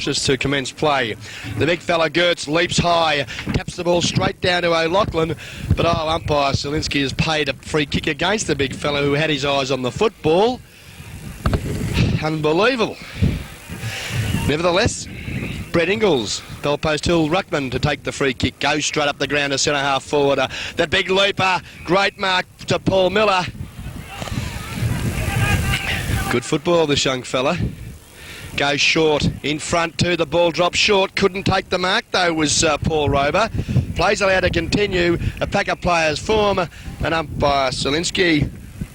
us to commence play. The big fella Gertz leaps high, taps the ball straight down to O'Loughlin, but umpire Zielinski has paid a free kick against the big fella who had his eyes on the football. Unbelievable. Nevertheless, Brett Ingles, Bellpost Hill ruckman, to take the free kick. Goes straight up the ground to centre half forward. The big leaper, great mark to Paul Miller. Good football, this young fella. Goes short, in front too, the ball drops short. Couldn't take the mark though, was Paul Rober. Plays allowed to continue. A pack of players form. And umpire Zielinski.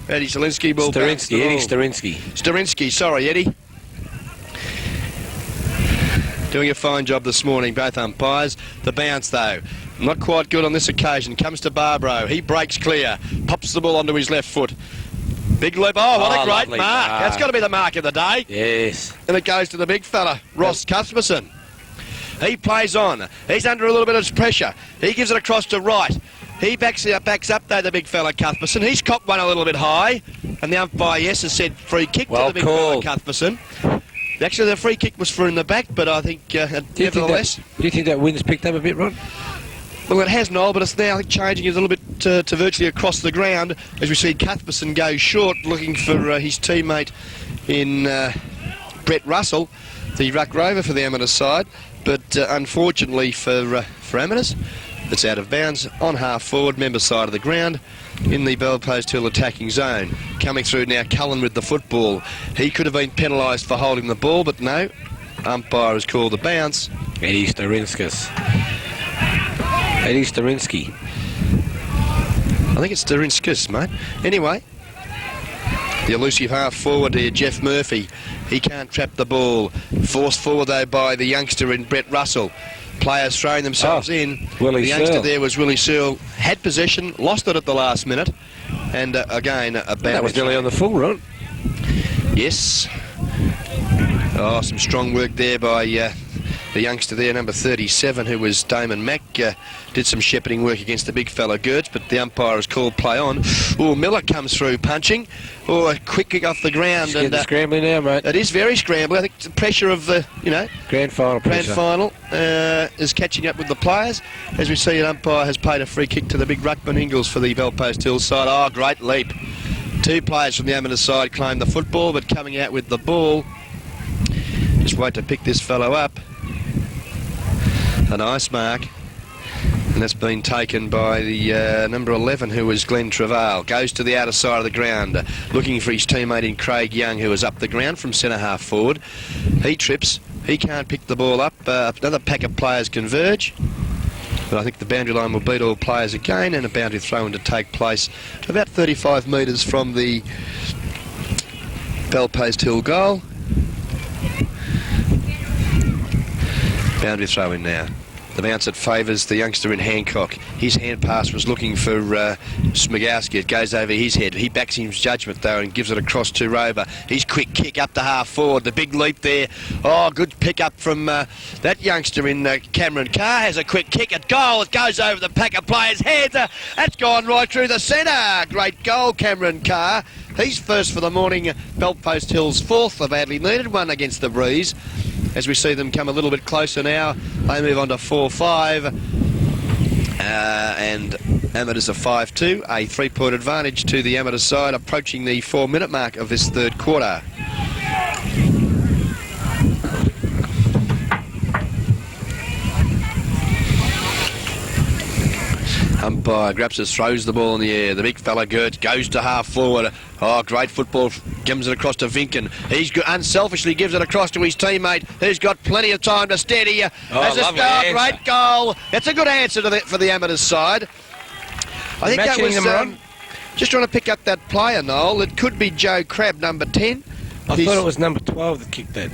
Eddie Zielinski ball. Starinsky, Eddie Starinsky, sorry Eddie. Doing a fine job this morning, both umpires. The bounce, though, not quite good on this occasion. Comes to Barbaro. He breaks clear. Pops the ball onto his left foot. Big leap. Oh, what a great mark. That's got to be the mark of the day. Yes. And it goes to the big fella, Ross Cuthbertson. He plays on. He's under a little bit of pressure. He gives it across to right. He backs up, though, the big fella Cuthbertson. He's cocked one a little bit high. And the umpire, yes, has said free kick to the big fella Cuthbertson. Actually, the free kick was for in the back, but I think, nevertheless... Do you think that wind's picked up a bit, Ron? Well, it has, Noel, but it's now changing a little bit to virtually across the ground as we see Cuthbertson go short, looking for his teammate in Brett Russell, the ruck rover for the Amateurs side. But unfortunately for Amateurs, it's out of bounds on half forward, member side of the ground, in the Bellpost Hill attacking zone. Coming through now, Cullen with the football. He could have been penalised for holding the ball, but no. Umpire has called the bounce. Eddie Starinsky. I think it's Starinsky, mate. Anyway, the elusive half forward here, Jeff Murphy. He can't trap the ball. Forced forward, though, by the youngster in Brett Russell. Players throwing themselves in. Willie the youngster Searle. there was Willie Searle. Had possession, lost it at the last minute. And again, a bad... That was nearly on the full, right? Yes. Oh, some strong work there by the youngster there, number 37, who was Damon Mack. Did some shepherding work against the big fella Gertz, but the umpire has called play on. Oh, Miller comes through punching. Oh, a quick kick off the ground. It's getting scrambling now, mate. It is very scrambling. I think the pressure of the, grand final is catching up with the players. As we see, an umpire has paid a free kick to the big ruckman Ingles for the Bellpost Hill side. Oh, great leap. Two players from the amateur side claim the football, but coming out with the ball. Just wait to pick this fellow up. A nice mark. And that's been taken by the number 11, who was Glenn Travail. Goes to the outer side of the ground, looking for his teammate in Craig Young, who is up the ground from centre half forward. He trips. He can't pick the ball up. Another pack of players converge. But I think the boundary line will beat all players again, and a boundary throw-in to take place about 35 metres from the Bellpost Hill goal. Boundary throw-in now. The bounce that favours the youngster in Hancock. His hand pass was looking for Smigowski. It goes over his head. He backs his judgment, though, and gives it across to Rober. His quick kick up to half forward. The big leap there. Oh, good pick up from that youngster in Cameron Carr. Has a quick kick at goal. It goes over the pack of players' heads. That's gone right through the centre. Great goal, Cameron Carr. He's first for the morning. Bellpost Hill's fourth. A badly needed one against the Breeze. As we see them come a little bit closer now, they move on to 4-5, and Amateurs are 5-2, a 3-point advantage to the Amateur side, approaching the 4-minute mark of this third quarter. Umpire grabs us, throws the ball in the air. The big fella Gertz goes to half forward. Oh, great football. Gives it across to Vinken. He's unselfishly gives it across to his teammate, who's got plenty of time to steady. As a star, great goal. That's a good answer for the Amateurs side. I think that was just trying to pick up that player, Noel. It could be Joe Crabb, number 10. I thought it was number 12 that kicked that.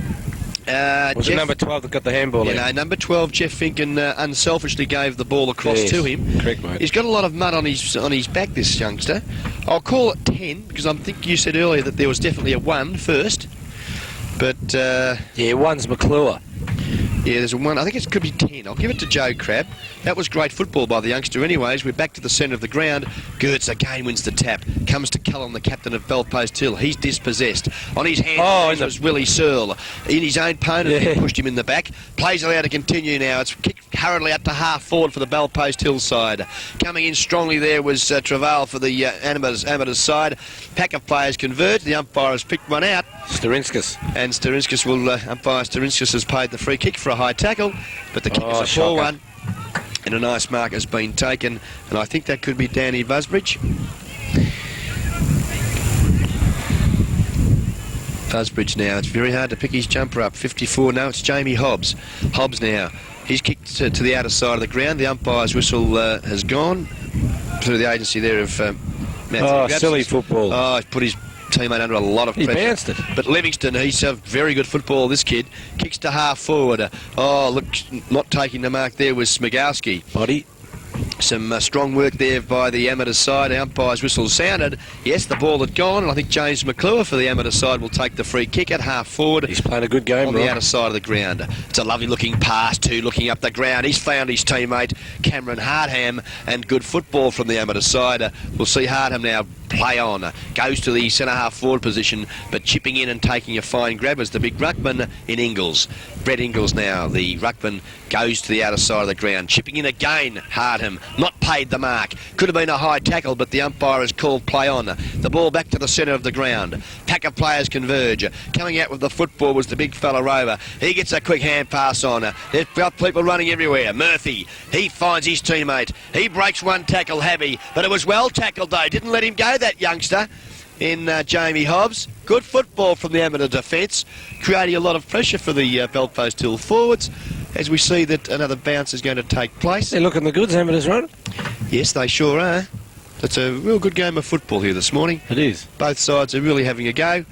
Was it number 12 that got the handball in? No, number 12, Jeff Finken, unselfishly gave the ball across to him. Correct, mate. He's got a lot of mud on his back, this youngster. I'll call it 10, because I think you said earlier that there was definitely a 1 first. But... yeah, 1's McClure. Yeah, there's a one. I think it could be 10. I'll give it to Joe Crabb. That was great football by the youngster anyways. We're back to the centre of the ground. Gertz again wins the tap. Comes to Cullen, the captain of Belpost Hill. He's dispossessed. On his hands was Willie Searle. In his own opponent, he pushed him in the back. Plays allowed to continue now. It's kicked hurriedly up to half forward for the Belpost Hill side. Coming in strongly there was Travail for the amateurs side. Pack of players converged. The umpire has picked one out. Sterinskas. And Sterinskas will, umpire Sterinskas has paid the free kick for a high tackle, but the kick is a poor one. And a nice mark has been taken, and I think that could be Danny Busbridge. Busbridge now, it's very hard to pick his jumper up. 54, no, it's Jamie Hobbs. Hobbs now, he's kicked to the outer side of the ground. The umpire's whistle has gone through the agency there of Matthew. Silly football. Oh, he's put his teammate under a lot of pressure. He bounced it. But Livingston, he's a very good football, this kid. Kicks to half forward. Oh, look, not taking the mark there was Smigowski. Body. Some strong work there by the amateur side. The umpire's whistle sounded. Yes, the ball had gone, and I think James McClure for the amateur side will take the free kick at half forward. He's playing a good game, on the outer side of the ground. It's a lovely looking pass too, looking up the ground. He's found his teammate Cameron Hardham, and good football from the amateur side. We'll see Hardham now play on. Goes to the centre half forward position, but chipping in and taking a fine grab is the big ruckman in Ingles. Brett Ingles now, the ruckman, goes to the outer side of the ground. Chipping in again, Hardham. Not paid the mark. Could have been a high tackle, but the umpire has called play on. The ball back to the centre of the ground. Pack of players converge. Coming out with the football was the big fella Rover. He gets a quick hand pass on. There's got people running everywhere. Murphy, he finds his teammate. He breaks one tackle, Habby, but it was well tackled though. Didn't let him go, that youngster in Jamie Hobbs. Good football from the amateur defence, creating a lot of pressure for the Belpost Hill forwards, as we see that another bounce is going to take place. They're looking the goods, amateurs, right? Yes, they sure are. It's a real good game of football here this morning. It is. Both sides are really having a go.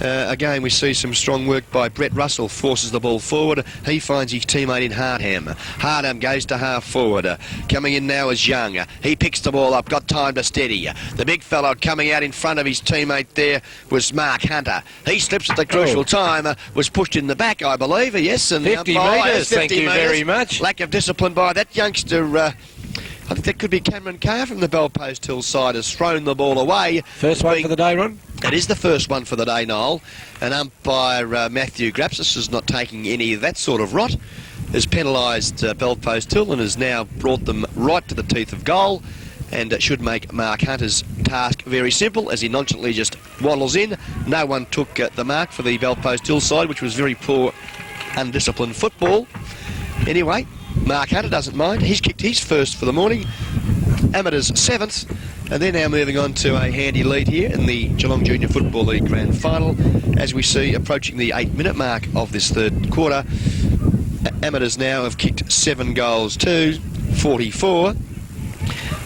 Again, we see some strong work by Brett Russell, forces the ball forward. He finds his teammate in Hardham. Hardham goes to half forward. Coming in now is Young. He picks the ball up, got time to steady. The big fellow coming out in front of his teammate there was Mark Hunter. He slips at the crucial time, was pushed in the back, I believe. Yes, and 50 metres, thank you very much. Lack of discipline by that youngster. I think that could be Cameron Carr from the Belpost Hill side, has thrown the ball away. First one for the day, Ron? It is the first one for the day, Noel. And umpire Matthew Grapsis is not taking any of that sort of rot. Has penalised Belpost Hill and has now brought them right to the teeth of goal, and should make Mark Hunter's task very simple as he nonchalantly just waddles in. No one took the mark for the Belpost Hill side, which was very poor, undisciplined football. Anyway, Mark Hunter doesn't mind. He's kicked his first for the morning. Amateurs 7th, and they're now moving on to a handy lead here in the Geelong Junior Football League Grand Final, as we see approaching the 8-minute mark of this third quarter. Amateurs now have kicked 7 goals to 44.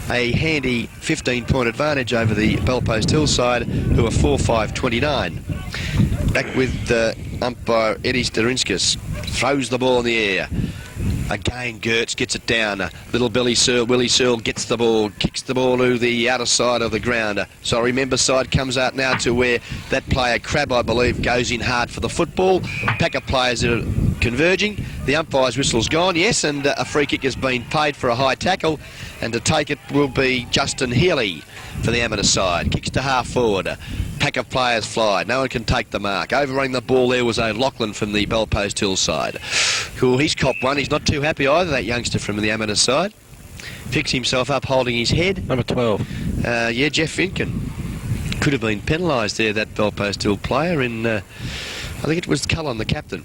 A handy 15-point advantage over the Belpost Hill side, who are 4-5-29. Back with umpire Eddie Sterinskas. Throws the ball in the air. Again, Gertz gets it down. Little Willie Searle gets the ball, kicks the ball to the outer side of the ground. Sorry, member side comes out now to where that player, Crabb, I believe, goes in hard for the football. Pack of players are converging. The umpire's whistle's gone, yes, and a free kick has been paid for a high tackle. And to take it will be Justin Healy for the amateur side. Kicks to half forward. Pack of players fly. No one can take the mark. Overrunning the ball there was O'Loughlin from the Belpost Hill side. Cool, he's copped one. He's not too happy either, that youngster from the amateur side. Picks himself up holding his head. Number 12. Yeah, Jeff Finken. Could have been penalised there, that Belpost Hill player, in, I think it was Cullen, the captain.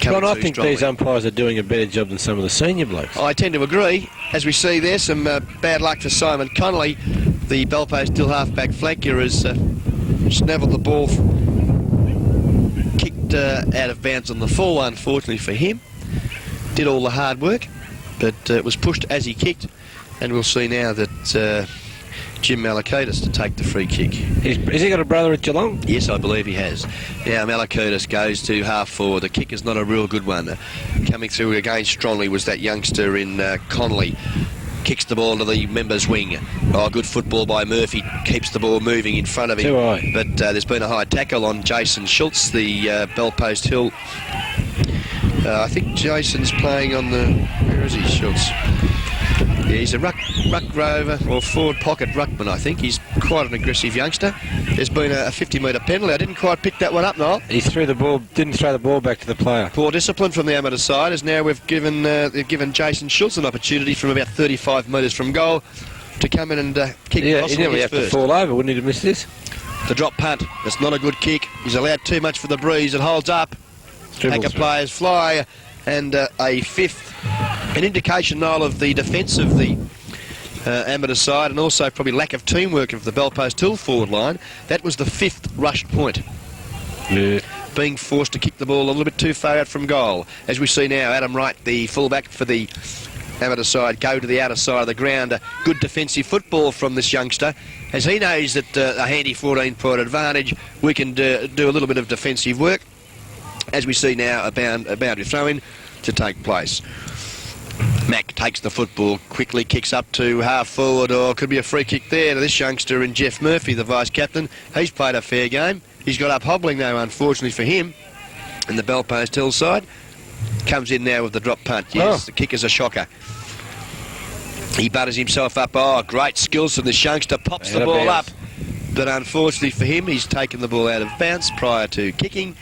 Ron, I think these umpires are doing a better job than some of the senior blokes. I tend to agree. As we see there, some bad luck for Simon Connolly. The Belpost Hill halfback flanker has snavelled the ball, kicked out of bounds on the full, unfortunately for him. Did all the hard work, but it was pushed as he kicked, and we'll see now that Jim Malakitis to take the free kick. Has he got a brother at Geelong? Yes, I believe he has. Now Malakitis goes to half forward. The kick is not a real good one. Coming through again strongly was that youngster in Connolly. Kicks the ball to the members' wing. Oh, good football by Murphy. Keeps the ball moving in front of him. Too high. But there's been a high tackle on Jason Schultz, the Belpost Hill I think Jason's playing on the... Where is he, Schultz? Yeah, he's a ruck rover, or forward pocket ruckman, I think. He's quite an aggressive youngster. There's been a 50-metre penalty. I didn't quite pick that one up, Noel. He didn't throw the ball back to the player. Poor discipline from the amateur side, as now they've given Jason Schultz an opportunity from about 35 metres from goal to come in and kick. Yeah, he nearly have to fall over, wouldn't he, to miss this? The drop punt. It's not a good kick. He's allowed too much for the breeze. It holds up. Packer players fly, and a fifth. An indication, Noel, of the defence of the amateur side, and also probably lack of teamwork of the Bellpost Hill forward line. That was the fifth rushed point. Yeah. Being forced to kick the ball a little bit too far out from goal. As we see now, Adam Wright, the fullback for the amateur side, go to the outer side of the ground. Good defensive football from this youngster, as he knows that a handy 14-point advantage, we can do a little bit of defensive work. As we see now, a boundary throw-in to take place. Mack takes the football, quickly kicks up to half forward, or could be a free kick there to this youngster in Jeff Murphy, the vice-captain. He's played a fair game. He's got up hobbling though, unfortunately for him, in the Bellpost Hill side. Comes in now with the drop punt. Yes, The kick is a shocker. He butters himself up. Oh, great skills from this youngster. Pops the ball up. But unfortunately for him, he's taken the ball out of bounds prior to kicking,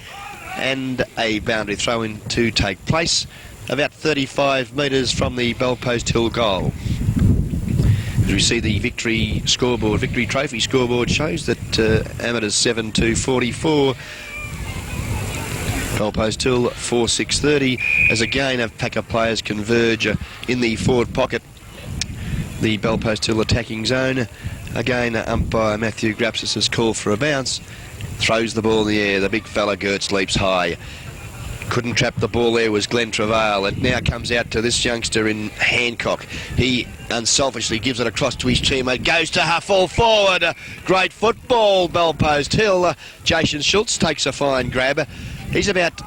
and a boundary throw-in to take place about 35 metres from the Bellpost Hill goal. As we see the victory trophy scoreboard shows that amateurs 7-2-44, Bellpost Hill 4-6-30, as again a pack of players converge in the forward pocket, the Bellpost Hill attacking zone. Again, umpire Matthew Grapsis has called for a bounce, throws the ball in the air. The big fella Gertz leaps high. Couldn't trap the ball there was Glenn Travail. It now comes out to this youngster in Hancock. He unselfishly gives it across to his teammate. Goes to her full forward. Great football, Bellpost Hill. Jason Schultz takes a fine grab. He's about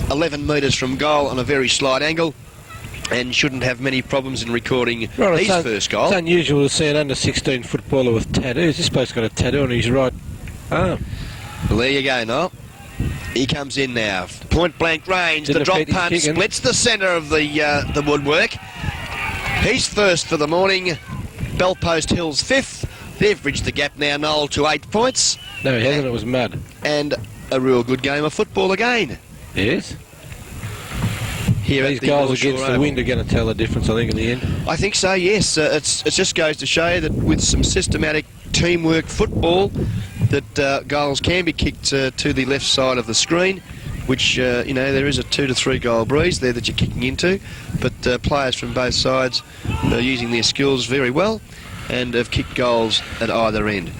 11 metres from goal on a very slight angle, and shouldn't have many problems in recording his first goal. It's unusual to see an under-16 footballer with tattoos. This bloke's got a tattoo on his right arm. Well, there you go, Noel. He comes in now. Point-blank range. The drop punt splits the centre of the woodwork. He's first for the morning. Bellpost Hill's fifth. They've bridged the gap now, Noel, to 8 points. No, he hasn't. It was mud. And a real good game of football again. Yes. Here these goals against the wind are going to tell the difference, I think, in the end. I think so, yes. It just goes to show that with some systematic teamwork football, that goals can be kicked to the left side of the screen, which, there is a 2 to 3 goal breeze there that you're kicking into, but players from both sides are using their skills very well and have kicked goals at either end.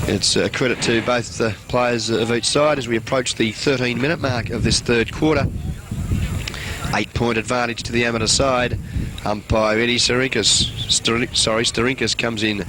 It's a credit to both the players of each side as we approach the 13-minute mark of this third quarter. 8-point advantage to the amateur side. Umpire Eddie Starinkas comes in.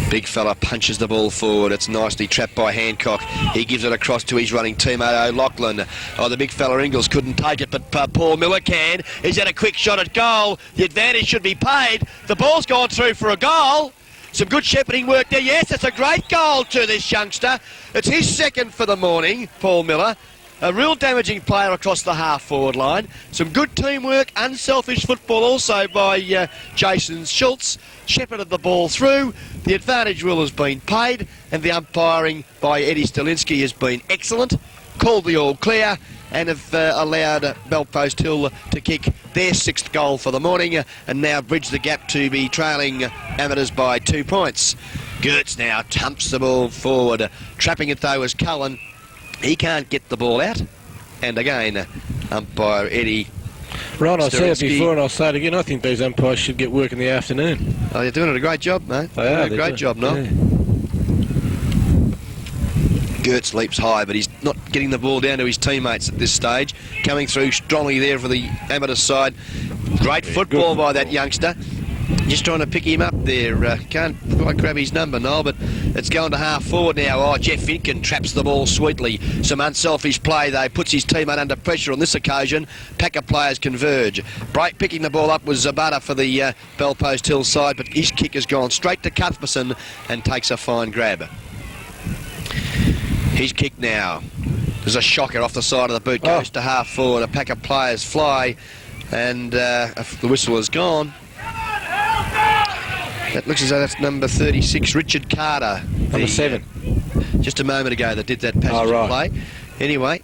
Big fella punches the ball forward. It's nicely trapped by Hancock. He gives it across to his running teammate O'Loughlin. Oh, the big fella Ingles couldn't take it, but Paul Miller can. He's had a quick shot at goal. The advantage should be paid. The ball's gone through for a goal. Some good shepherding work there. Yes, it's a great goal to this youngster. It's his second for the morning, Paul Miller. A real damaging player across the half-forward line. Some good teamwork, unselfish football also by Jason Schultz. Shepherded the ball through. The advantage rule has been paid, and the umpiring by Eddie Stalinski has been excellent. Called the all clear, and have allowed Bellpost Hill to kick their 6th goal for the morning, and now bridge the gap to be trailing amateurs by 2 points. Gertz now humps the ball forward. Trapping it though is Cullen. He can't get the ball out, and again, umpire Eddie. Ron, I said it before and I'll say it again, I think these umpires should get work in the afternoon. Oh, they're doing a great job, mate. They are. A great job, no? Yeah. Gertz leaps high, but he's not getting the ball down to his teammates at this stage. Coming through strongly there for the amateur side. Great football by that youngster. Just trying to pick him up there. Can't quite grab his number, Noel, but it's going to half forward now. Oh, Jeff Finken traps the ball sweetly. Some unselfish play, though. Puts his teammate under pressure on this occasion. Packer players converge. Picking the ball up was Zabata for the Bellpost Hill side, but his kick has gone straight to Cuthbertson and takes a fine grab. His kick now. There's a shocker off the side of the boot, goes to half forward. A pack of players fly, and the whistle is gone. That looks as though that's number 36, Richard Carter. Number 7. Just a moment ago that did that passage of play. Anyway,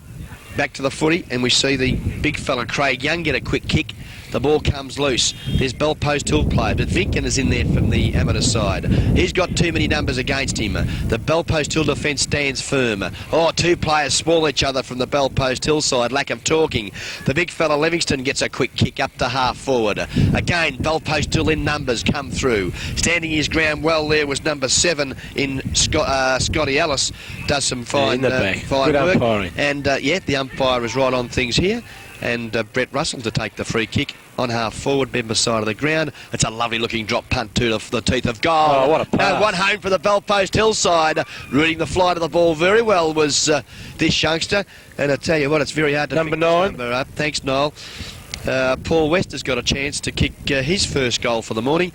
back to the footy, and we see the big fella Craig Young get a quick kick. The ball comes loose. There's Bell Post Hill play, but Vinkin is in there from the amateur side. He's got too many numbers against him. The Bell Post Hill defence stands firm. Oh, two players spoil each other from the Bell Post Hill side. Lack of talking. The big fella Livingston gets a quick kick up to half forward. Again, Bell Post Hill in numbers come through. Standing his ground well there was number 7 in Scotty Ellis. Does some fine, fine work. Umpiring. And yeah, the umpire is right on things here. And Brett Russell to take the free kick on half forward, member side of the ground. It's a lovely looking drop punt to the teeth of goal. Oh, what a pass. One home for the Bell Post Hill side. Reading the flight of the ball very well was this youngster. And I tell you what, it's very hard to Number pick this 9. number up. Thanks, Noel. Paul West has got a chance to kick his first goal for the morning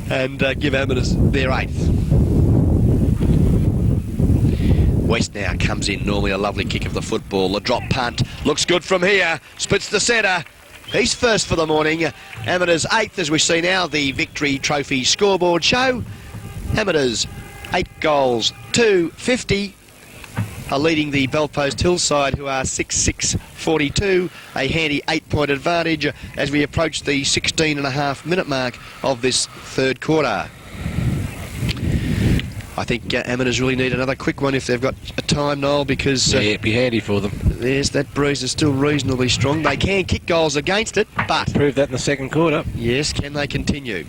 and give Amateurs their 8th. West now comes in, normally a lovely kick of the football. The drop punt looks good from here, splits the centre. He's first for the morning. Amateurs 8th, as we see now the Victory Trophy scoreboard show. Amateurs 8 goals, 250 are leading the Bell Post Hill side, who are 6-6-42, a handy 8-point advantage as we approach the 16.5-minute mark of this third quarter. I think Amateurs really need another quick one if they've got a time, Noel, because... yeah, it'd be handy for them. Yes, that breeze is still reasonably strong. They can kick goals against it, but... Proved that in the second quarter. Yes, can they continue?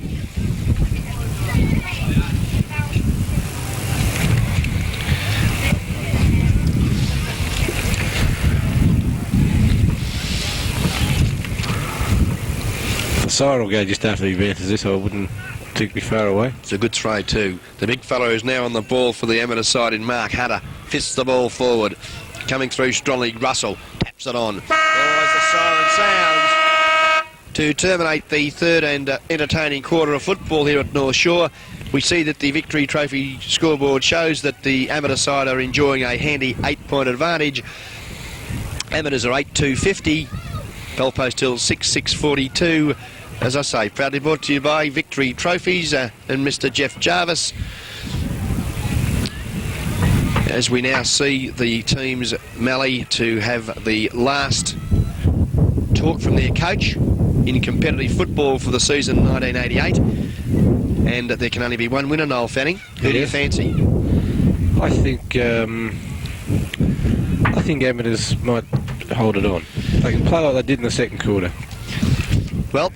The siren will go just after he bounces this, so I wouldn't take me far away. It's a good throw too. The big fellow is now on the ball for the amateur side in Mark Hutter. Fists the ball forward. Coming through strongly, Russell taps it on. Oh, as the siren sounds to terminate the third and entertaining quarter of football here at North Shore. We see that the Victory Trophy scoreboard shows that the amateur side are enjoying a handy 8-point advantage. Amateurs are 8-2-50. Bell Post Hill 6-6-42. As I say, proudly brought to you by Victory Trophies and Mr. Jeff Jarvis. As we now see the teams Mally to have the last talk from their coach in competitive football for the season 1988. And there can only be one winner, Noel Fanning. Who do you fancy? I think Amateurs might hold it on. They can play like they did in the second quarter. Well,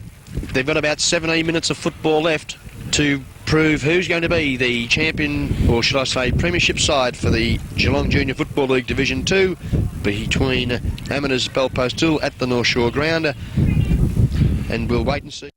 they've got about 17 minutes of football left to prove who's going to be the champion, or should I say premiership side for the Geelong Junior Football League Division 2 between Amateurs Bell Post Hill at the North Shore ground. And we'll wait and see.